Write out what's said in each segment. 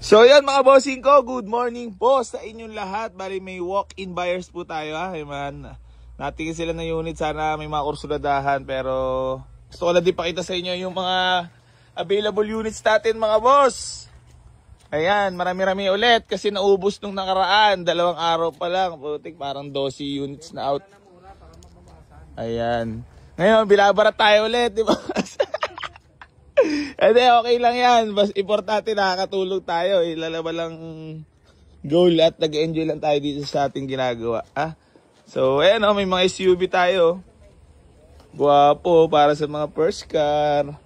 So yan mga bossing ko, good morning po sa inyong lahat. Bali may walk-in buyers po tayo ha. Hey man, natingin sila ng unit, sana may mga kursuladahan. Pero gusto ko na din pakita sa inyo yung mga available units natin mga boss. Ayan, marami-rami ulit kasi naubos nung nakaraan. 2 araw pa lang, putik, parang 12 units na out. Ayan, ngayon bilabarat tayo ulit, di ba? Hindi, okay lang yan. Bas importante nakakatulog tayo. Ilalaba lang goal at nag-enjoy lang tayo dito sa ating ginagawa. Ah? So, ayan o, may mga SUV tayo. Guwapo para sa mga first car.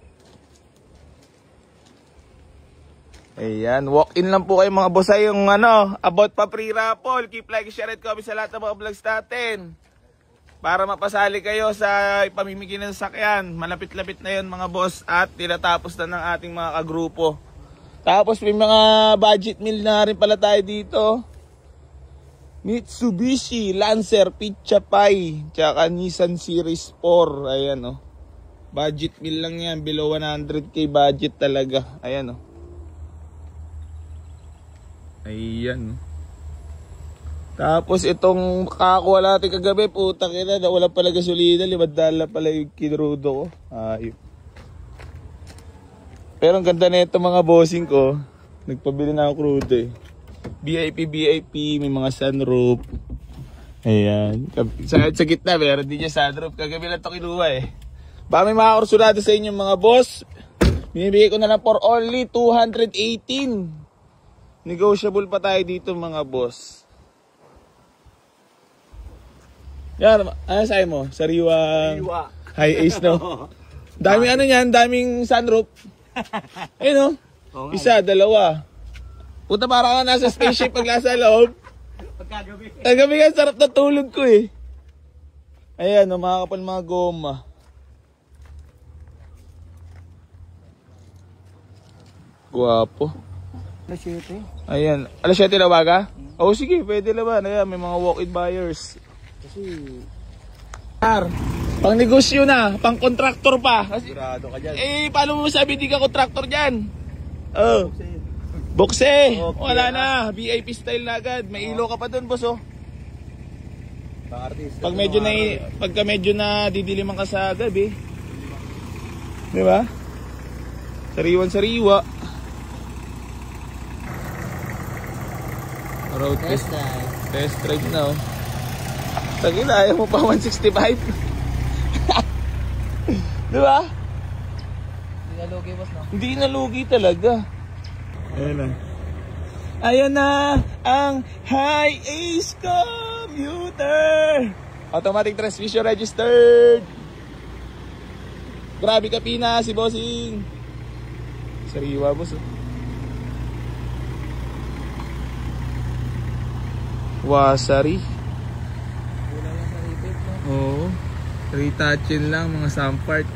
Ayan, walk-in lang po kayo mga boss. Ay, yung about pa free raffle. Keep like, share, and comment sa lahat ng mga vlogs natin. Para mapasali kayo sa ipamimigay ng sasakyan. Malapit-lapit na yun mga boss. At tinatapos na ng ating mga kagrupo. Tapos may mga budget meal na rin pala tayo dito. Mitsubishi Lancer Pizza Pie. Tsaka Nissan Series 4. Ayan o. Budget meal lang yan. Below 100k budget talaga. Ayan o. Ayan. Tapos itong kakakuha natin kagabi, putang ina, wala pala gasolina, 5 pala yung kinrudo ko. Ayun. Pero ang ganda na ito mga bossing ko, nagpabili na ako crudo eh. VIP, may mga sunroof. Ayan. Sa gitna, meron din niya sunroof. Kagabi na ito kinuha eh. Baka may mga kursulado sa inyo mga boss. Binibigay ko na lang for only 218. Negotiable pa tayo dito mga boss. Yan, ano sa'yo mo? Sariwang high ace, no? Daming yan, daming sunroof. Ayun, no? Isa, 2. Puta, parang ka nasa spaceship pag nasa loob. Pagkagabi ka, sarap na tulog ko eh. Ayan, no, makakapal mga goma. Guwapo. Alas 7. Ayan, alas 7 na baga? Oo, sige, pwede naman. Ayan, may mga walk-in buyers. Kasi pang negosyo na, pang kontraktor pa. Kasi, sigurado ka dyan. eh, paano mo sabi di ka kontraktor dyan? Oh. Bokse. Wala na, VIP style na agad. May ilo ka pa dun, boss, oh. Pag medyo na, pagka medyo na didiliman ka sa gabi. Di ba? Sariwan-sariwa. Road test drive. Test drive na, oh. Tagin na, ayaw mo pa 165. Di ba? Hindi nalugi, boss, no? Hindi nalugi talaga. Ayan na. Ayan na ang high ace commuter. Automatic transmission registered. Grabe ka pina si bossing. Sariwa, boss, oh. Wasari. Oo. Retouchin lang mga some part.